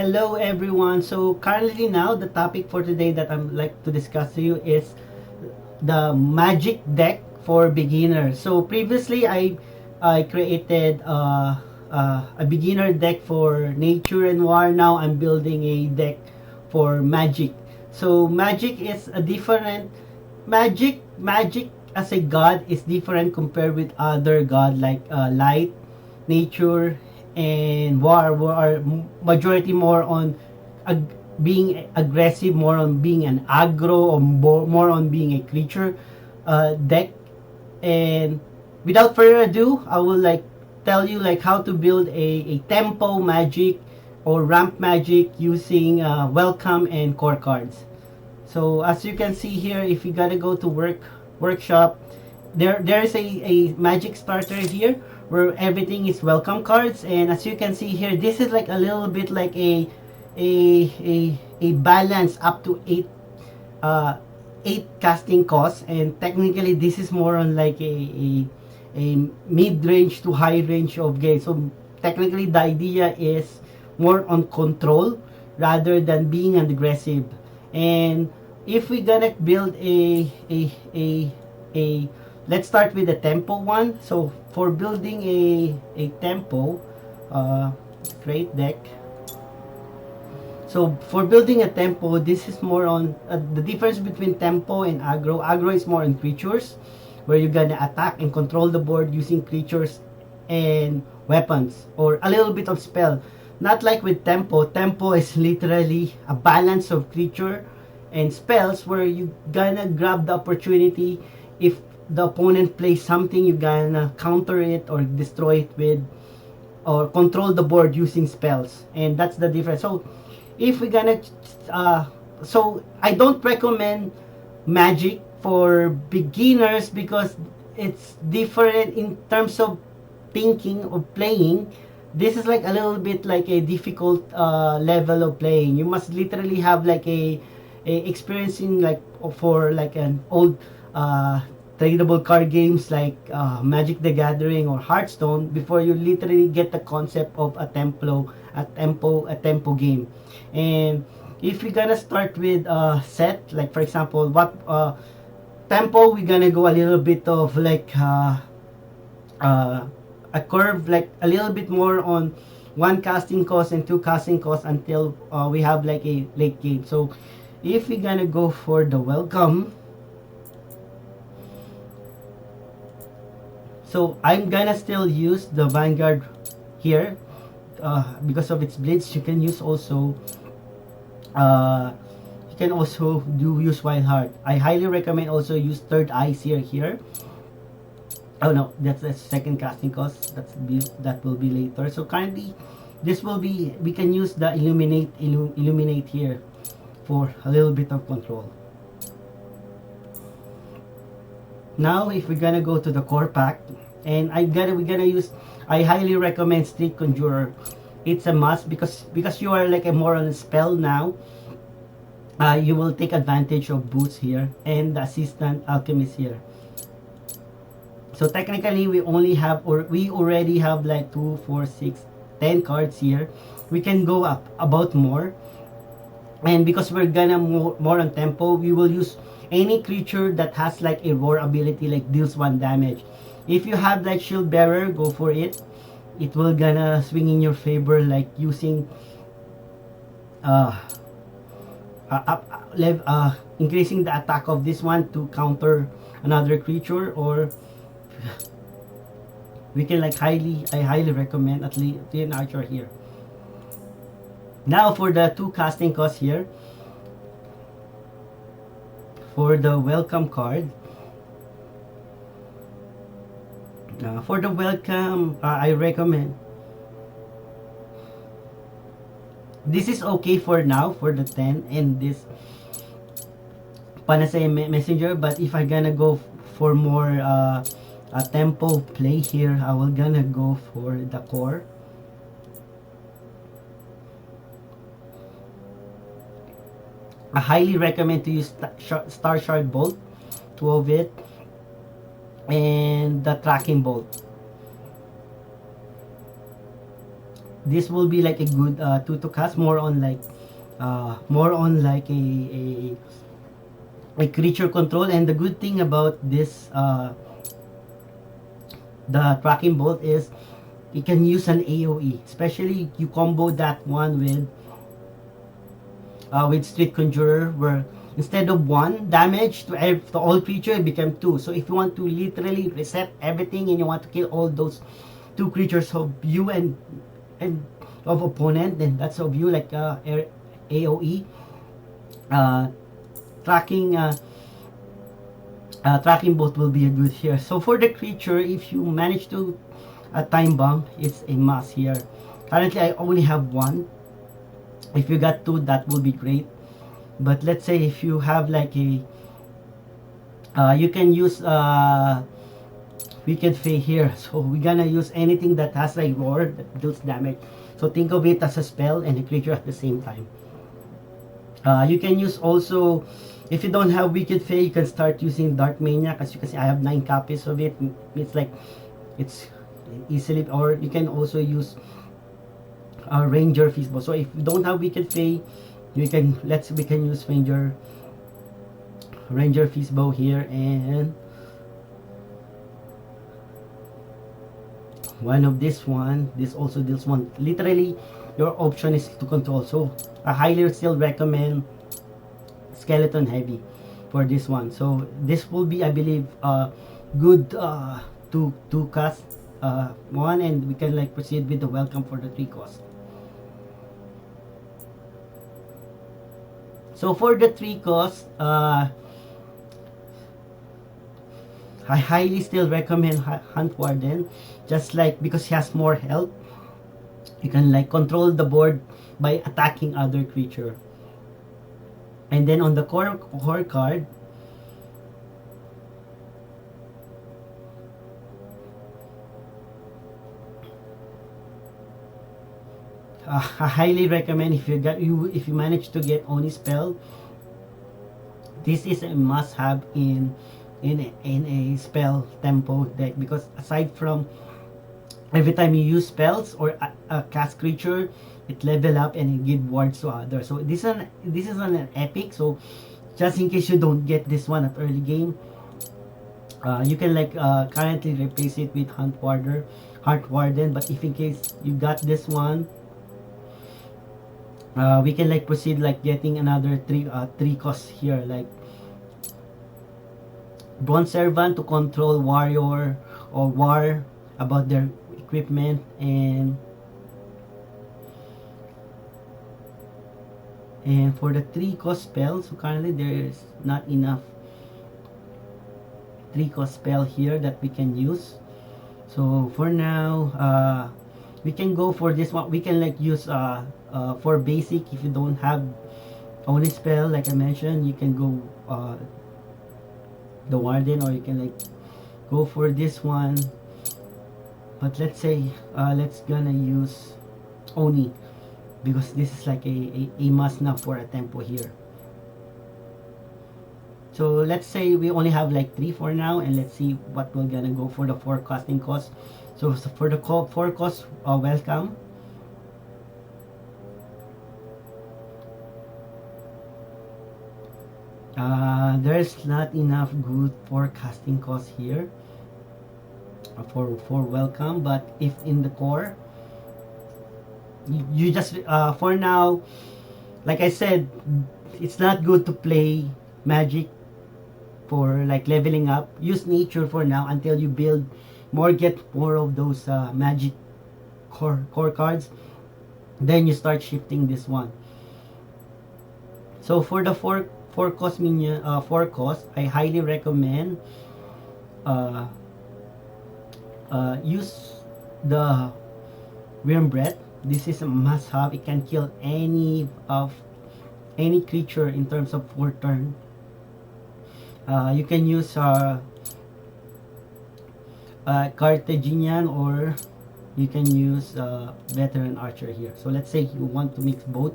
Hello everyone. So currently now the topic for today that I'm like to discuss to you is the magic deck for beginners. So previously I created a beginner deck for nature and war. Now I'm building a deck for magic. So magic is a different magic as a god is different compared with other god like light, nature, and war are majority more on ag- being aggressive, more on being an aggro, or more on being a creature deck. And without further ado, I will like tell you like how to build a tempo magic or ramp magic using welcome and core cards. So as you can see here, if you gotta go to workshop, there is a magic starter here where everything is welcome cards. And as you can see here, this is like a little bit like a balance up to uh eight casting costs. And technically this is more on like a mid-range to high range of game. So technically the idea is more on control rather than being an aggressive. And if we're gonna build a let's start with the tempo one. So for building a tempo create deck. So for building a tempo, this is more on the difference between tempo and aggro. Aggro is more on creatures, where you're gonna attack and control the board using creatures and weapons, or a little bit of spell. Not like with tempo. Tempo is literally a balance of creature and spells, where you gonna grab the opportunity if the opponent plays something, you gonna counter it or destroy it with, or control the board using spells. And that's the difference. So if we're gonna so I don't recommend magic for beginners because it's different in terms of thinking or playing. This is like a little bit like a difficult level of playing. You must literally have like a experiencing like for like an old tradable card games like Magic the Gathering or Hearthstone before you literally get the concept of a tempo game. And if we're gonna start with set, like for example, what tempo, we're gonna go a little bit of like uh, a curve, like a little bit more on one casting cost and two casting costs until we have like a late game. So if we're gonna go for the welcome, so I'm gonna still use the Vanguard here because of its blitz. You can use also uh, you can also use Wild Heart. I highly recommend also use Third Eyes here. Oh no, that's the second casting cost. That will be later. So currently, this will be, we can use the illuminate here for a little bit of control. Now, if we're gonna go to the core pack, and we're gonna use, I highly recommend Street Conjurer. It's a must because you are like a more on a spell now. You will take advantage of boots here and the assistant alchemist here. So technically we only have, or we already have like 2, 4, 6, 10 cards here. We can go up about more. And because we're gonna more on tempo, we will use any creature that has like a roar ability, like deals 1 damage. If you have like shield bearer, go for it. It will gonna swing in your favor, like using increasing the attack of this one to counter another creature. Or we can like I highly recommend at least an archer here. Now for the 2 casting costs here, for the welcome card, for the welcome, I recommend, this is okay for now for the 10 and this Panacea Messenger. But if I gonna go for more a tempo play here, I will gonna go for the core. I highly recommend to use Star Shard Bolt, 2 of it, and the Tracking Bolt. this will be like a good to cast more on like a creature control. And the good thing about this the tracking bolt is you can use an AoE, especially you combo that one with Street Conjurer, where instead of one damage to all creature, it became two. So if you want to literally reset everything and you want to kill all those two creatures of you and of opponent, then that's of you like AoE uh, tracking tracking bolt will be a good here. So for the creature, if you manage to time bomb, it's a must here. Currently I only have one. If you got two, that would be great. But let's say if you have like a you can use Wicked Fey here. So we're gonna use anything that has a roar that deals damage. So think of it as a spell and a creature at the same time. You can use also, if you don't have Wicked Fey, you can start using Dark Maniac. As you can see, I have 9 copies of it. It's like, it's easily, or you can also use Ranger Feastbow. So if you don't have Wicked Fey, we can use Ranger Feastbow here, and one of this one. This also deals one. Literally, your option is to control. So I highly still recommend Skeleton Heavy for this one. So this will be, I believe, good to cast one, and we can like proceed with the welcome for the 3 cost. So for the 3 cost, I highly still recommend Hunt Warden, just like because he has more health. You can like control the board by attacking other creature. And then on the core card, I highly recommend if you manage to get Oni spell. This is a must-have in a spell tempo deck, because aside from every time you use spells or a cast creature, it level up and it give wards to others. So this is an epic. So just in case you don't get this one at early game, you can like currently replace it with Hunt Warden. But if in case you got this one, we can like proceed like getting another 3 costs here, like Bronze Servant to control warrior or war about their equipment, and for the 3 cost spell, so currently there is not enough 3 cost spell here that we can use. So for now, we can go for this one. We can like use for basic, if you don't have only spell, like I mentioned, you can go the Warden, or you can like go for this one. But let's say let's gonna use Oni, because this is like a must now for a tempo here. So let's say we only have like 3 for now, and let's see what we're gonna go for the forecasting cost. So for the 4 cost welcome, there's not enough good forecasting cost here for welcome. But if in the core, you just for now, like I said, it's not good to play magic for like leveling up. Use nature for now until you build more, get more of those magic core cards, then you start shifting this one. So for the 4 cost minion, 4 cost, I highly recommend use the Worm Breath. This is a must have. It can kill any creature in terms of 4 turn. You can use Carthaginian, or you can use Veteran Archer here. So let's say you want to mix both,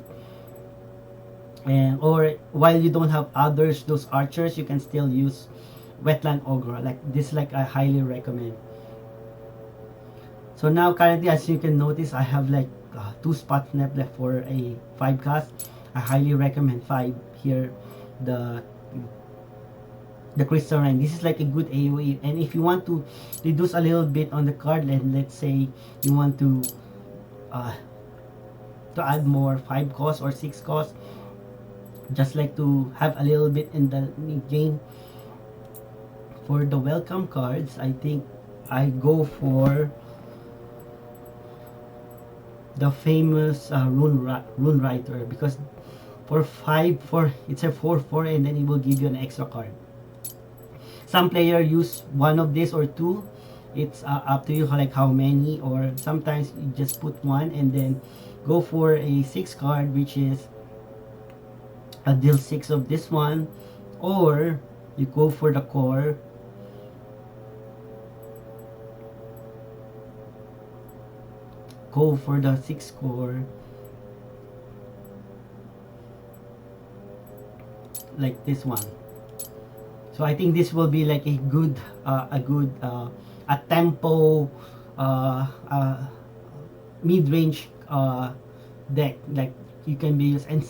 and or while you don't have others, those archers, you can still use Wetland Ogre. Like this, like I highly recommend. So now currently, as you can notice, I have like 2 spots left for a 5 cast. I highly recommend 5 here. The crystal rain, this is like a good AoE. And if you want to reduce a little bit on the card, and let's say you want uh, to add more 5 cost or 6 cost, just like to have a little bit in the game. For the welcome cards, I think I go for the famous rune writer, because for 5 4 it's a 4/4, and then it will give you an extra card. Some player use one of this or two. It's up to you, like how many, or sometimes you just put one and then go for a 6 card, which is a deal 6 of this one, or you go for the core, go for the 6 core, like this one. So I think this will be like a good a tempo mid-range deck, like you can be used. And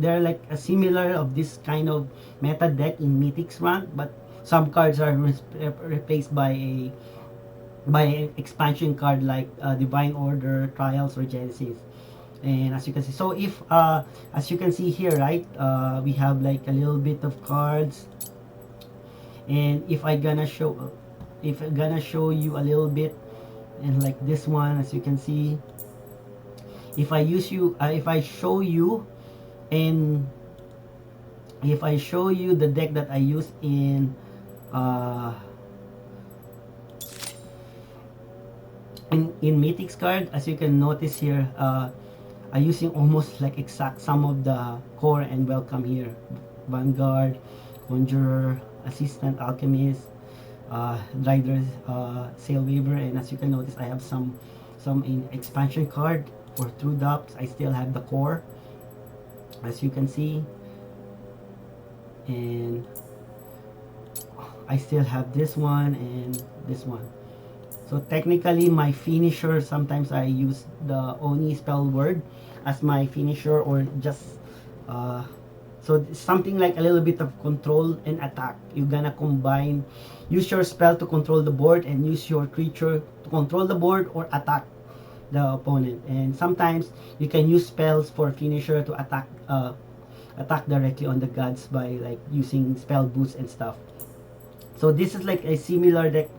they're like a similar of this kind of meta deck in Mythic's run, but some cards are replaced by an expansion card like Divine Order, Trials, or Genesis. And as you can see, so if as you can see here, right, we have like a little bit of cards. And if I'm gonna show you a little bit, and like this one, as you can see, if I show you, and if I show you the deck that I use in Mythic's card, as you can notice here, I'm using almost like exact some of the core and welcome here: Vanguard, Conjurer, Assistant, Alchemist, Rider, Sail Weaver. And as you can notice, I have some in expansion card for True Dupes. I still have the core, as you can see, and I still have this one and this one. So technically, my finisher, sometimes I use the Oni spell word as my finisher, or just so something like a little bit of control and attack. You're gonna combine, use your spell to control the board, and use your creature to control the board or attack the opponent. And sometimes you can use spells for finisher to attack directly on the gods by like using spell boost and stuff. So this is like a similar deck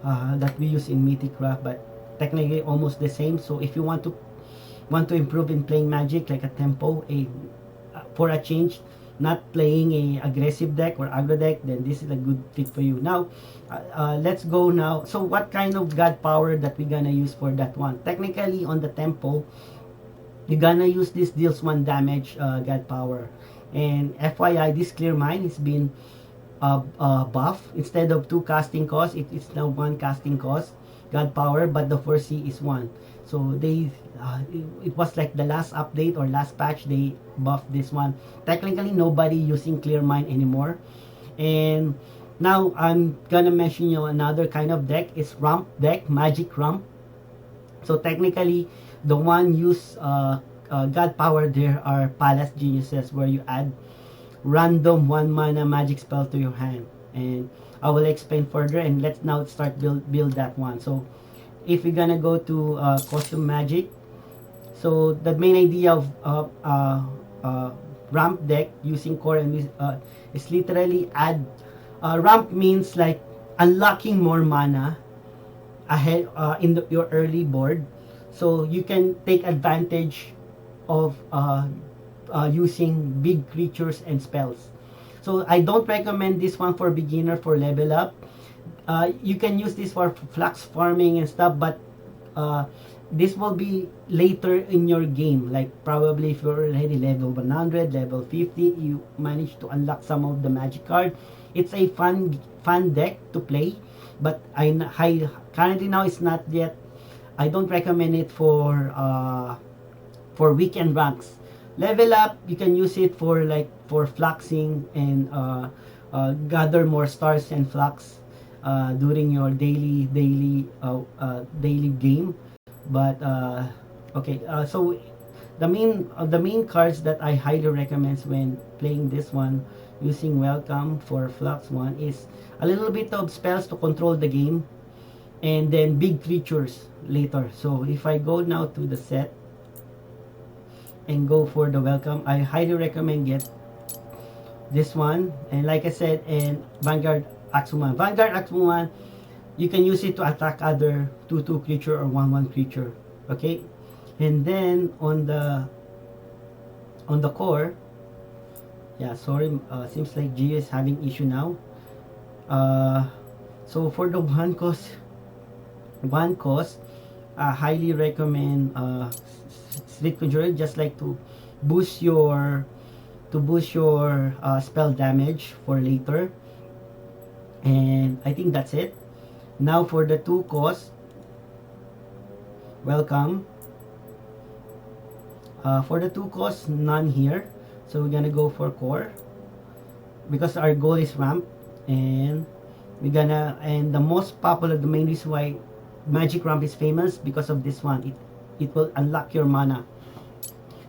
that we use in Mythic Craft, but technically almost the same. So if you want to improve in playing Magic, like a tempo, for a change, not playing a aggressive deck or aggro deck, then this is a good fit for you. Now let's go now. So what kind of god power that we gonna use for that one? Technically, on the tempo, you're gonna use this deals 1 damage god power. And FYI, this Clear Mind has been buff. Instead of 2 casting cost, it's now 1 casting cost god power, but the 4C is 1. So they it was like the last update or last patch, they buffed this one. Technically, nobody using Clear Mind anymore. And now I'm gonna mention you another kind of deck. It's Rump deck, Magic Rump. So technically, the one use god power there are Palace Geniuses, where you add random 1 mana magic spell to your hand. And I will explain further, and let's now start build that one. So if we're gonna go to custom magic, so the main idea of ramp deck using core and is literally add ramp means like unlocking more mana ahead in your early board, so you can take advantage of using big creatures and spells. So I don't recommend this one for beginner, for level up. You can use this for flux farming and stuff, but this will be later in your game, like probably if you're already level 100, level 50, you manage to unlock some of the magic card. It's a fun deck to play, but currently now it's not yet. I don't recommend it for weekend ranks. Level up, you can use it for fluxing and gather more stars and flux during your daily game. But Okay, so the main cards that I highly recommend when playing this one using welcome for flux one is a little bit of spells to control the game, and then big creatures later. So if I go now to the set and go for the welcome, I highly recommend get this one. And like I said, and Vanguard Axuman. Vanguard Axuman, you can use it to attack other 2/2 creature or 1/1 creature. Okay, and then on the core, yeah, sorry, seems like Gio is having issue now. Uh, so for the one cost, I highly recommend Street Conjurer, just like boost your spell damage for later. And I think that's it. Now for the 2 cost, welcome. For the 2 cost, none here. So we're gonna go for core because our goal is ramp, and and the most popular, the main reason why Magic Ramp is famous because of this one. It will unlock your mana.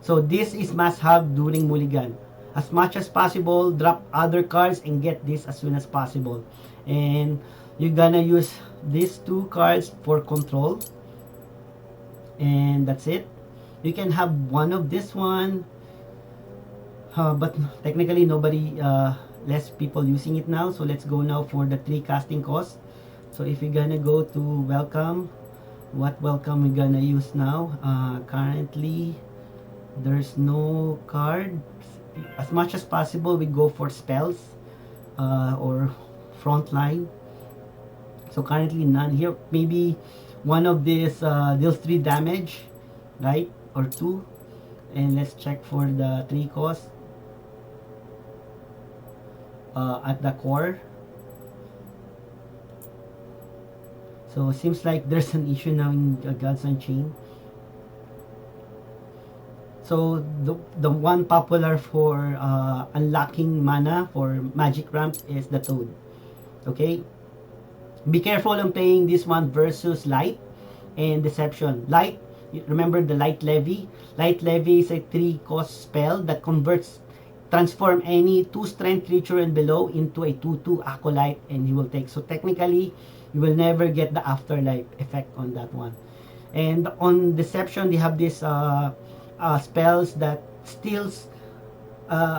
So this is must have during Mulligan. As much as possible, drop other cards and get this as soon as possible. And you're gonna use these 2 cards for control. And that's it. You can have one of this one. But technically nobody, less people using it now. So let's go now for the 3 casting cost. So if you're gonna go to welcome, what welcome we're gonna use now? Currently there's no card. As much as possible we go for spells, or frontline. So currently none here. Maybe one of these deals 3 damage, right? Or 2. And let's check for the 3 cost at the core. So it seems like there's an issue now in Gods Unchained. So the one popular for unlocking mana for Magic Ramp is the Toad. Okay, be careful on playing this one versus Light and Deception. Light, remember the Light Levy. Light Levy is a 3-cost spell that transform any 2 strength creature and below into a 2/2 acolyte, and you will take. So technically, you will never get the afterlife effect on that one. And on Deception, they have this spells that steals.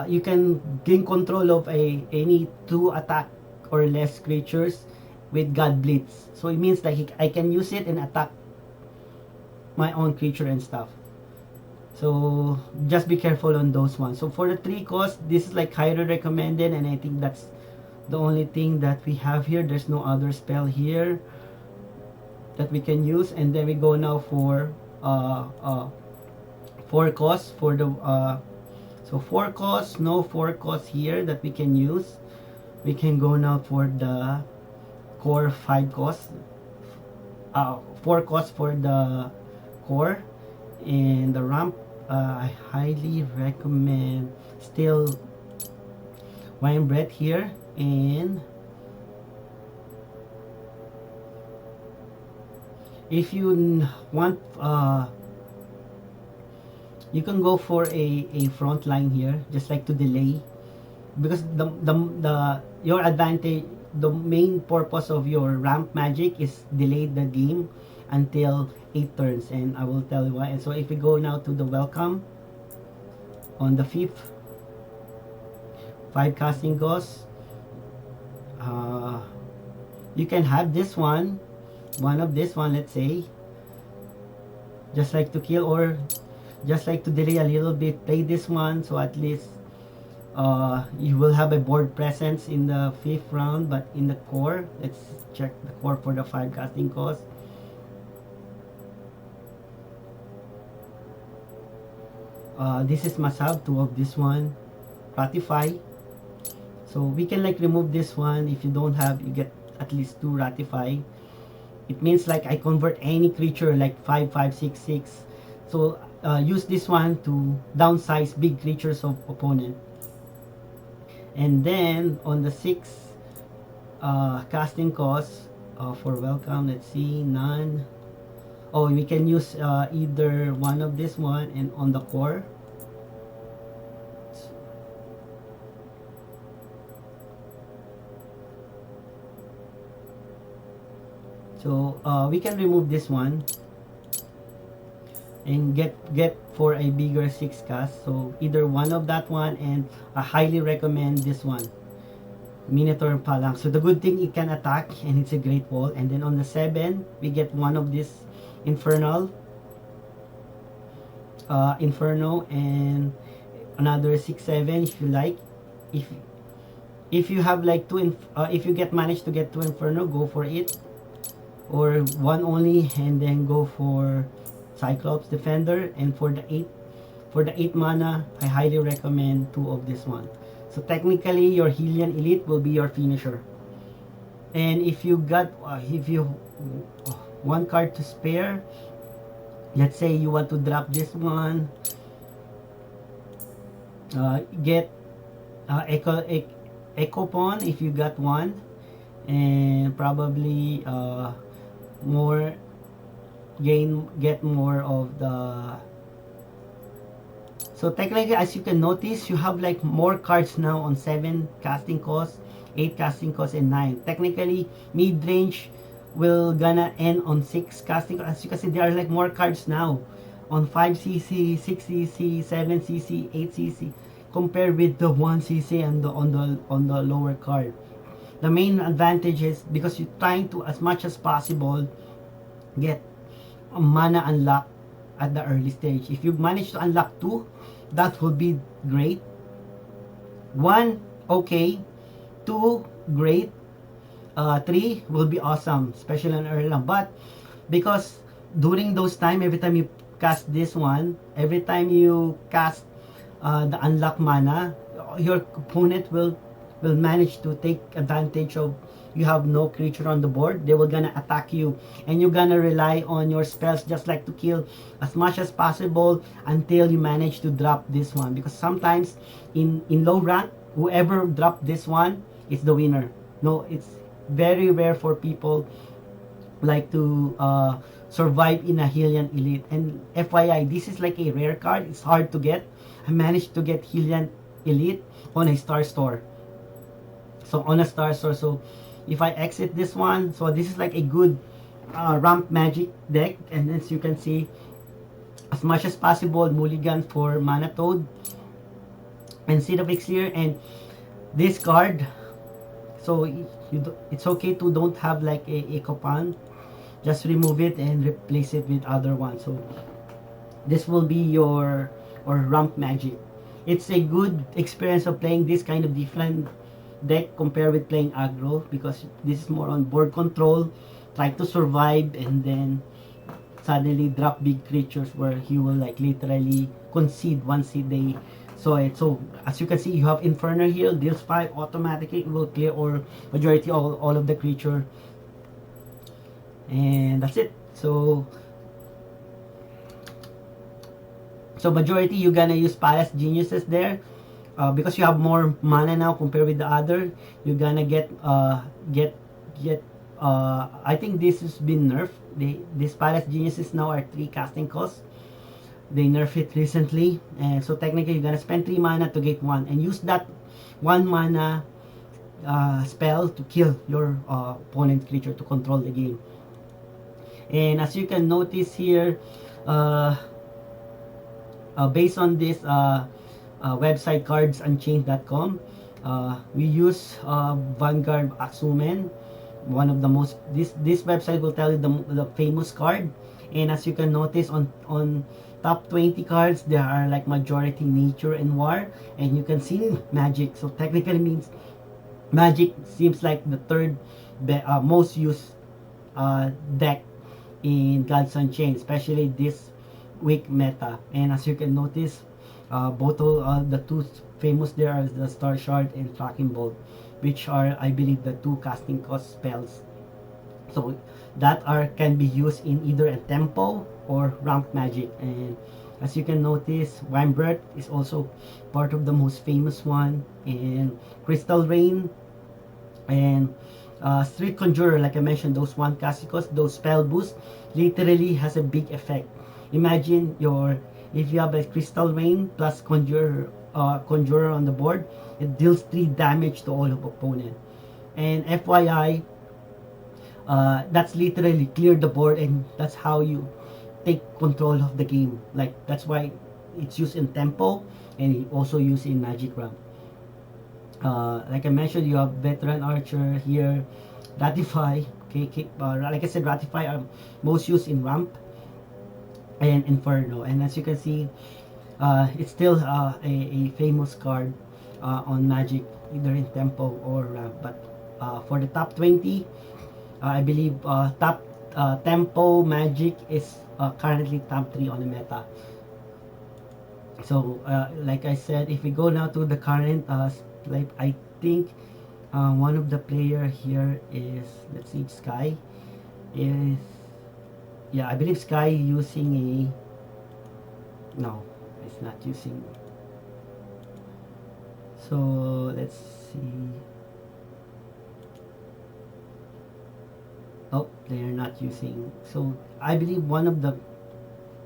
You can gain control of any 2 attack or less creatures with God Blitz. So it means that I can use it and attack my own creature and stuff. So just be careful on those ones. So for the 3 cost, this is like highly recommended, and I think that's the only thing that we have here. There's no other spell here that we can use. And then we go now for 4 costs for the so 4 costs, no 4 costs here that we can use. We can go now for the core 5 costs, 4 costs for the core. And the ramp, I highly recommend still Wine Bread here. And if you want, you can go for a front line here, just like to delay, because your advantage, the main purpose of your ramp magic is delay the game until 8 turns, and I will tell you why. And so if we go now to the welcome on the 5th, 5 casting costs, you can have this one of this one, let's say, just like to kill or just like to delay a little bit, play this one, so at least you will have a board presence in the 5th round. But in the core, let's check the core for the 5 casting cost. This is must have 2 of this one, ratify. So we can like remove this one. If you don't have, you get at least 2 ratify. It means like I convert any creature like 5/5/6/6. So use this one to downsize big creatures of opponent. And then on the 6th casting cost for welcome, let's see, none. Oh, we can use either one of this one and on the core. So we can remove this one and get for a bigger 6 cast. So either one of that one, and I highly recommend this one, Minotaur Palang. So the good thing, it can attack and it's a great wall. And then on the 7 we get one of this infernal inferno, and another 6/7 if you like. If you have like if you get manage to get 2 inferno, go for it, or one only, and then go for Cyclops Defender. And for the 8 mana, I highly recommend 2 of this one. So technically your Hylian Elite will be your finisher. And if you got if you one card to spare, let's say you want to drop this one, get Echo Pawn if you got one, and probably more get more of the. So technically, as you can notice, you have like more cards now on 7 casting cost, 8 casting cost, and 9. Technically, mid range will gonna end on 6 casting. As you can see, there are like more cards now on 5cc, 6cc, 7cc, 8cc, compared with the 1cc and on the lower card. The main advantage is because you're trying to, as much as possible, get a mana unlock at the early stage. If you manage to unlock 2, that would be great. 1, okay. 2, great. 3 will be awesome, especially on early lang. But because during those time, every time you cast this one, every time you cast the unlock mana, your opponent will manage to take advantage of you have no creature on the board. They will gonna attack you, and you're gonna rely on your spells just like to kill as much as possible until you manage to drop this one. Because sometimes in low rank, whoever dropped this one is the winner. No, it's very rare for people like to survive in a Hylian Elite. And FYI, this is like a rare card. It's hard to get. I managed to get Hylian Elite on a Star Store. So on a Star Store, so if I exit this one, so this is like a good ramp magic deck. And as you can see, as much as possible, mulligan for Mana Toad and Seed of Elixir, and this card. So it's okay to don't have like a coupon, just remove it and replace it with other one. So this will be your ramp magic. It's a good experience of playing this kind of different deck compared with playing aggro, because this is more on board control, try to survive, and then suddenly drop big creatures where he will like literally concede once they. So as you can see, you have Inferno here, deals 5 automatically, it will clear or majority all of the creature, and that's it. So majority you're gonna use Palace Geniuses there. Because you have more mana now compared with the other, you're gonna get I think this has been nerfed. This Palace Geniuses now are 3 casting costs. They nerfed it recently, and so technically you're gonna spend 3 mana to get 1, and use that 1 mana spell to kill your opponent creature to control the game. And as you can notice here, based on this website Unchained.com, we use Vanguard Axumen, one of the most. This website will tell you the famous card, and as you can notice on top 20 cards, there are like majority nature and war, and you can see magic. So technically means magic seems like the third most used deck in Gods Unchained, especially this week meta. And as you can notice, both of the 2 famous there are the Star Shard and Tracking Bolt, which are, I believe, the 2 casting cost spells. So that can be used in either a tempo or ramp magic. And as you can notice, Wambert is also part of the most famous one, and Crystal Rain, and Street Conjurer, like I mentioned, those one casicos, those spell boosts, literally has a big effect. Imagine if you have a Crystal Rain plus Conjurer on the board, it deals 3 damage to all of opponent. And FYI, that's literally clear the board, and that's how you take control of the game. Like that's why it's used in tempo and also used in Magic Ramp. Like I mentioned, you have Veteran Archer here, Ratify. Okay, like I said, Ratify are most used in Ramp and Inferno. And as you can see, it's still a famous card on Magic, either in tempo or Ramp. But for the top 20, I believe top tempo Magic is currently top 3 on the meta. So like I said, if we go now to the current, like I think one of the player here is, let's see, Sky is, yeah, I believe Sky using no, it's not using. So let's see. Oh, they're not using. So I believe one of the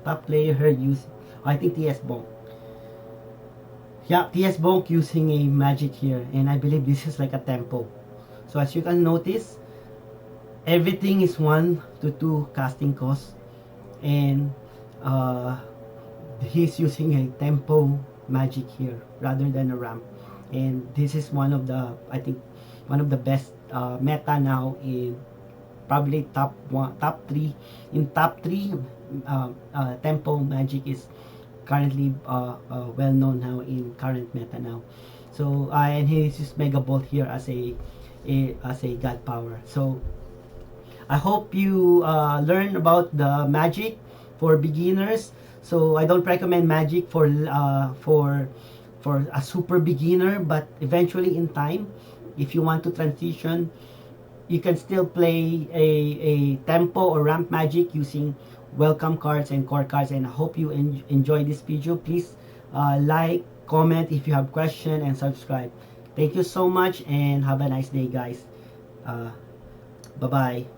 top player here use, I think TS Bonk. Yeah, TS Bonk using a magic here, and I believe this is like a tempo. So as you can notice, everything is 1 to 2 casting cost, and he's using a tempo magic here rather than a ramp. And this is one of the, I think, one of the best meta now in probably top 3. In top 3, tempo magic is currently well known now in current meta now. So and he uses Mega Bolt here as a god power. So I hope you learn about the magic for beginners. So I don't recommend magic for a super beginner, but eventually in time, if you want to transition, you can still play a tempo or ramp magic using welcome cards and core cards. And I hope you enjoy this video. Please like, comment if you have question, and subscribe. Thank you so much, and have a nice day, guys. Bye bye.